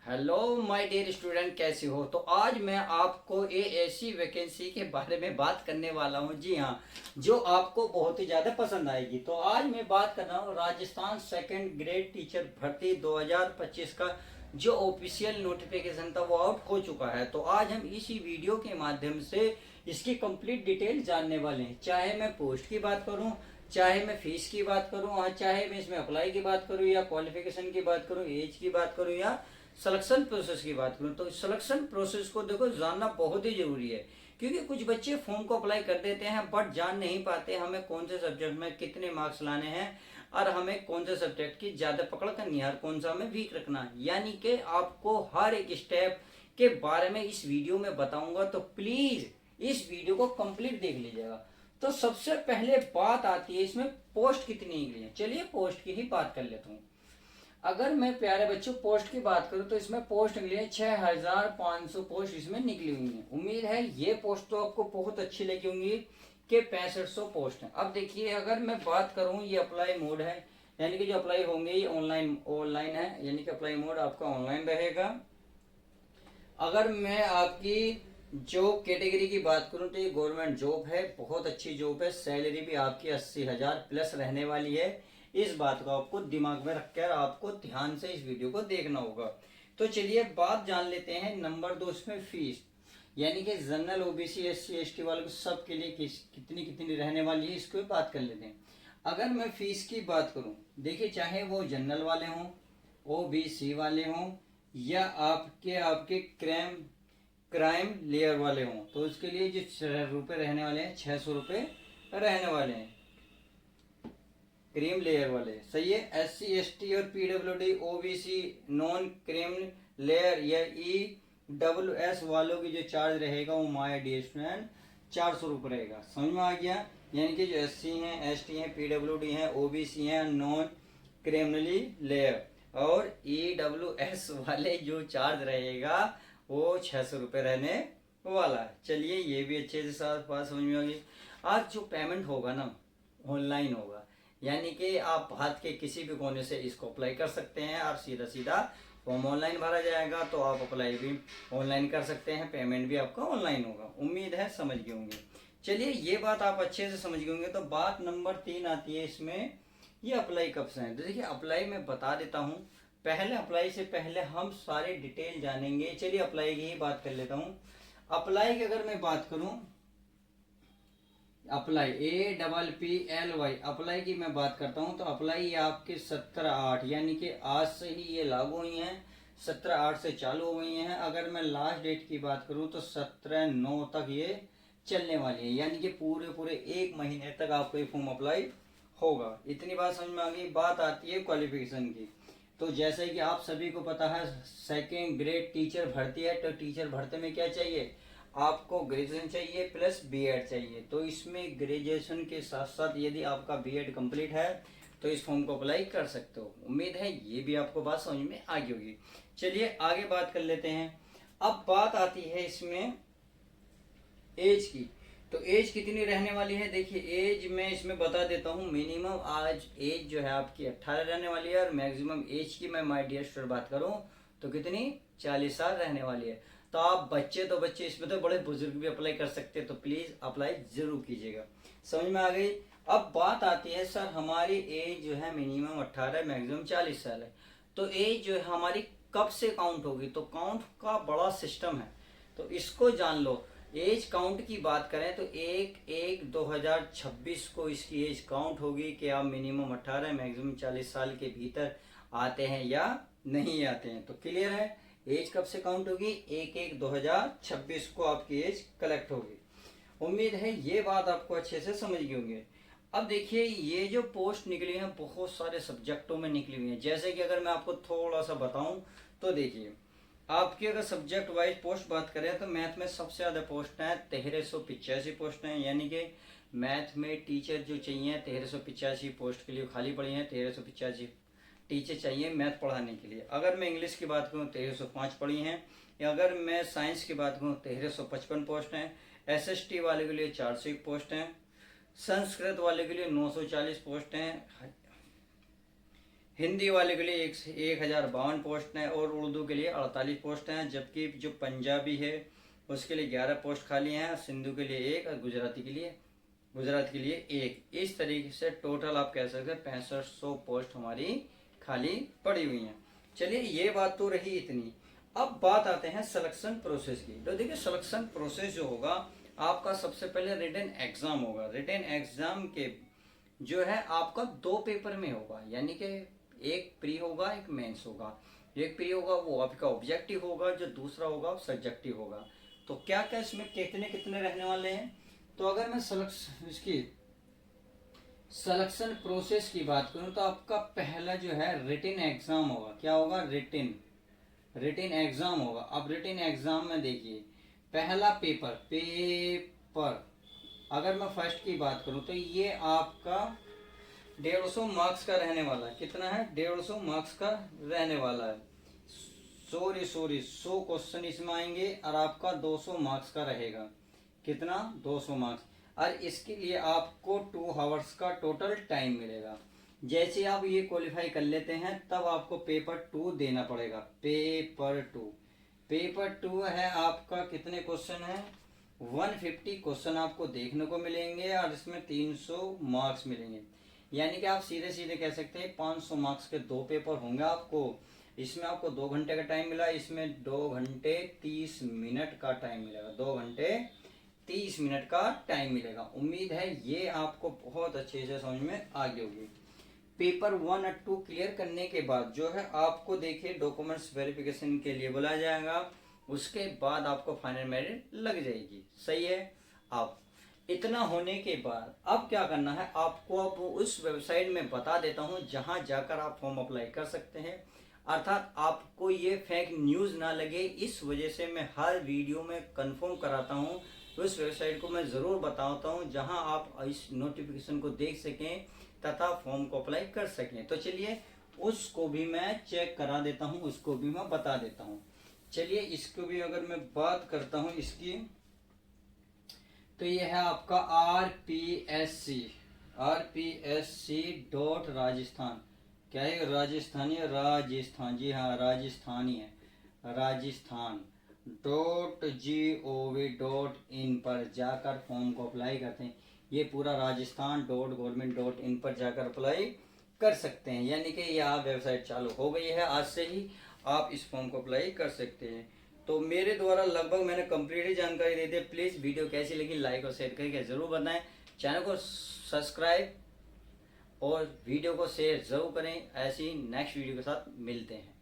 Hello my dear student, कैसे हो। तो आज मैं आपको ऐसी वैकेंसी के बारे में बात करने वाला हूं, जी हाँ, जो आपको बहुत ही ज़्यादा पसंद आएगी। तो आज मैं बात कर रहा हूं राजस्थान सेकंड ग्रेड टीचर भर्ती 2025 का जो ऑफिशियल नोटिफिकेशन था वो आउट हो चुका है। तो आज हम इसी वीडियो के माध्यम से इसकी कंप्लीट डिटेल जानने वाले हैं। चाहे मैं पोस्ट की बात करूं, चाहे मैं फीस की बात करूं, और चाहे मैं इसमें अप्लाई की बात करूं, या क्वालिफिकेशन की बात करूं, एज की बात करूं, या सिलेक्शन प्रोसेस की बात करूं, तो सिलेक्शन प्रोसेस को देखो जानना बहुत ही जरूरी है। क्योंकि कुछ बच्चे फॉर्म को अप्लाई कर देते हैं बट जान नहीं पाते हमें कौन से सब्जेक्ट में कितने मार्क्स लाने हैं, और हमें कौन से सब्जेक्ट की ज्यादा पकड़ करनी है और कौन सा हमें वीक रखना है। यानी कि आपको हर एक स्टेप के बारे में इस वीडियो में बताऊंगा, तो प्लीज इस वीडियो को कंप्लीट देख लीजिएगा। तो सबसे पहले बात आती है इसमें पोस्ट कितनी निकली है। चलिए पोस्ट की ही बात कर लेता हूँ। अगर मैं प्यारे बच्चों पोस्ट की बात करूं तो इसमें पोस्ट निकली है 6500 पोस्ट इसमें निकली हुई है। उम्मीद है ये पोस्ट तो आपको बहुत अच्छी लगी होंगी कि 6500 पोस्ट है। अब देखिए, अगर मैं बात करूं, ये अप्लाई मोड है, यानी कि जो अप्लाई होंगे ये ऑनलाइन ऑनलाइन है, यानी कि अप्लाई मोड आपका ऑनलाइन रहेगा। अगर मैं आपकी जॉब कैटेगरी की बात करूं तो ये गवर्नमेंट जॉब है, बहुत अच्छी जॉब है। सैलरी भी आपकी 80,000 प्लस रहने वाली है। इस बात को आपको दिमाग में रखकर आपको ध्यान से इस वीडियो को देखना होगा। तो चलिए बात जान लेते हैं। नंबर 2, इसमें फीस, यानी कि जनरल, ओबीसी, एससी, एसटी वालों को सबके लिए कितनी कितनी रहने वाली है, इसको बात कर लेते हैं। अगर मैं फीस की बात करूं, देखिए, चाहे वो जनरल वाले हों, ओबीसी वाले हों, या आपके आपके क्राइम लेयर वाले हों, तो उसके लिए जो रुपए रहने वाले हैं, 600 रुपये रहने वाले हैं। क्रीम लेयर वाले, सही है। एस सी, एस टी और PWD, OBC, non cream layer या EWS वालों की जो चार्ज रहेगा वो माय डियर स्टूडेंट 400 रुपये रहेगा। समझ में आ गया। यानी कि जो SC हैं, ST हैं, PWD हैं, OBC हैं, नॉन क्रिमिनली लेयर, और EWS वाले जो चार्ज रहेगा वो 600 रुपये रहने वाला है। चलिए ये भी अच्छे से साथ बात समझ में आ गई। आज जो पेमेंट होगा ना, ऑनलाइन होगा, यानी कि आप भारत के किसी भी कोने से इसको अप्लाई कर सकते हैं, और सीधा सीधा फॉर्म ऑनलाइन भरा जाएगा, तो आप अप्लाई भी ऑनलाइन कर सकते हैं, पेमेंट भी आपका ऑनलाइन होगा। उम्मीद है समझ गए होंगे। चलिए ये बात आप अच्छे से समझ गए होंगे। तो बात नंबर 3 आती है इसमें, ये अप्लाई कब से है। तो देखिए, अप्लाई मैं बता देता हूँ। पहले अप्लाई से पहले हम सारे डिटेल जानेंगे। चलिए अप्लाई की ही बात कर लेता हूँ। अप्लाई की अगर मैं बात करूँ, अप्लाई APPLY अप्लाई की मैं बात करता हूं, तो अप्लाई आपके 17/8 यानी कि आज से ही ये लागू हुई हैं, 17/8 से चालू हो गई हैं। अगर मैं लास्ट डेट की बात करूं तो 17/9 तक ये चलने वाली है, यानी कि पूरे पूरे 1 महीने तक आपको ये फॉर्म अप्लाई होगा। इतनी बात समझ में आ गई। बात आती है क्वालिफिकेशन की। तो जैसे कि आप सभी को पता है, सेकेंड ग्रेड टीचर भर्ती है, तो टीचर भर्ती में क्या चाहिए, आपको ग्रेजुएशन चाहिए प्लस बीएड चाहिए। तो इसमें ग्रेजुएशन के साथ साथ यदि आपका बीएड कंप्लीट है तो इस फॉर्म को अप्लाई कर सकते हो। उम्मीद है ये भी आपको बात समझ में आ गई होगी। चलिए आगे बात कर लेते हैं। अब बात आती है इसमें एज की। तो एज कितनी रहने वाली है, देखिए एज मैं इसमें बता देता हूँ। मिनिमम आज एज जो है आपकी 18 रहने वाली है, और मैक्सिमम एज की मैं माय डियर स्टूडेंट बात करूँ तो कितनी, 40 साल रहने वाली है। तो आप बच्चे तो बच्चे, इसमें तो बड़े बुजुर्ग भी अप्लाई कर सकते हैं, तो प्लीज अप्लाई जरूर कीजिएगा। समझ में आ गई। अब बात आती है, सर हमारी एज जो है मिनिमम 18 मैक्सिमम 40 साल है, तो एज जो है हमारी कब से काउंट होगी। तो काउंट का बड़ा सिस्टम है, तो इसको जान लो। एज काउंट की बात करें तो 1/1/2026 को इसकी एज काउंट होगी कि आप मिनिमम 18 मैक्सिमम 40 साल के भीतर आते हैं या नहीं आते हैं। तो क्लियर है, एज कब से काउंट होगी, 1/1/2026 को आपकी एज कलेक्ट होगी। उम्मीद है ये बात आपको अच्छे से समझ गई होंगे। अब देखिए, ये जो पोस्ट निकली है बहुत सारे सब्जेक्टों में निकली हुई है। जैसे कि अगर मैं आपको थोड़ा सा बताऊं तो देखिए, आपकी अगर सब्जेक्ट वाइज पोस्ट बात करें तो मैथ में सबसे ज़्यादा पोस्ट है, 1385 पोस्ट हैं। यानी कि मैथ में टीचर जो चाहिए 1385 पोस्ट के लिए खाली पड़ी हैं। 1385 टीचर चाहिए मैथ पढ़ाने के लिए। अगर मैं इंग्लिश की बात करूँ 1305 पढ़ी हैं, या अगर मैं साइंस की बात करूँ 1355 पोस्ट हैं। SST वाले के लिए 401 पोस्ट हैं। संस्कृत वाले के लिए 940 पोस्ट हैं। हिंदी वाले के लिए 1052 पोस्ट हैं और उर्दू के लिए 48 पोस्ट हैं, जबकि जो पंजाबी है उसके लिए 11 पोस्ट खाली हैं, सिंधु के लिए 1 और गुजरात के लिए 1। इस तरीके से टोटल आप कह सकते हैं 6500 पोस्ट हमारी खाली पड़ी हुई हैं। चलिए ये बात तो रही इतनी। अब बात आते हैं सिलेक्शन प्रोसेस की। तो देखिए सिलेक्शन प्रोसेस जो होगा आपका सबसे पहले रिटन एग्जाम होगा। रिटन एग्जाम के जो है आपका 2 पेपर में होगा, यानी कि एक प्री होगा एक मेंस होगा। एक प्री होगा वो आपका ऑब्जेक्टिव होगा, जो दूसरा होगा वो सब्जेक्टिव होगा। तो क्या क्या इसमें कितने कितने रहने वाले हैं, तो अगर मैं सिलेक्शन प्रोसेस की बात करूं तो आपका पहला जो है रिटन एग्जाम होगा। क्या होगा? रिटन एग्जाम होगा। अब रिटन एग्जाम में देखिए पहला पेपर अगर मैं फर्स्ट की बात करूं तो ये आपका 150 मार्क्स का रहने वाला है। कितना है? 150 मार्क्स का रहने वाला है। सॉरी 100 क्वेश्चन इसमें आएंगे और आपका 200 मार्क्स का रहेगा। कितना? 200 मार्क्स। और इसके लिए आपको 2 आवर्स का टोटल टाइम मिलेगा। जैसे आप ये क्वालिफाई कर लेते हैं तब आपको पेपर 2 देना पड़ेगा। पेपर 2 है आपका, कितने क्वेश्चन है? 150 क्वेश्चन आपको देखने को मिलेंगे और इसमें 300 मार्क्स मिलेंगे। यानी कि आप सीधे सीधे कह सकते हैं 500 मार्क्स के 2 पेपर होंगे आपको। इसमें आपको 2 घंटे का टाइम मिला, इसमें 2 घंटे 30 मिनट का टाइम मिलेगा। 2 घंटे 30 मिनट का टाइम मिलेगा। उम्मीद है ये आपको बहुत अच्छे से समझ में आ गई होगी। पेपर 1 और 2 क्लियर करने के बाद जो है आपको देखिए डॉक्यूमेंट्स वेरिफिकेशन के लिए बुलाया जाएगा। उसके बाद आपको फाइनल मेरिट लग जाएगी। सही है। अब इतना होने के बाद अब क्या करना है आपको, अब उस वेबसाइट में बता देता हूं जहां जाकर आप फॉर्म अप्लाई कर सकते हैं। अर्थात आपको ये फेक न्यूज़ ना लगे, इस वजह से मैं हर वीडियो में कंफर्म कराता हूं। उस वेबसाइट को मैं ज़रूर बताता हूं जहां आप इस नोटिफिकेशन को देख सकें तथा फॉर्म को अप्लाई कर सकें। तो चलिए उसको भी मैं चेक करा देता हूं, उसको भी मैं बता देता हूं। चलिए इसको भी अगर मैं बात करता हूं इसकी, तो ये है आपका rpsc.राजस्थान। क्या है? राजस्थानी राजस्थान, जी हाँ राजस्थानी है। राजस्थान.gov.in पर जाकर फॉर्म को अप्लाई करते हैं। ये पूरा राजस्थान.gov.in पर जाकर अप्लाई कर सकते हैं। यानी कि यह वेबसाइट चालू हो गई है, आज से ही आप इस फॉर्म को अप्लाई कर सकते हैं। तो मेरे द्वारा लगभग मैंने कंप्लीट ही जानकारी दी थी। प्लीज़ वीडियो कैसी लगी लाइक और शेयर करके ज़रूर बताएं। चैनल को सब्सक्राइब और वीडियो को शेयर ज़रूर करें। ऐसी नेक्स्ट वीडियो के साथ मिलते हैं।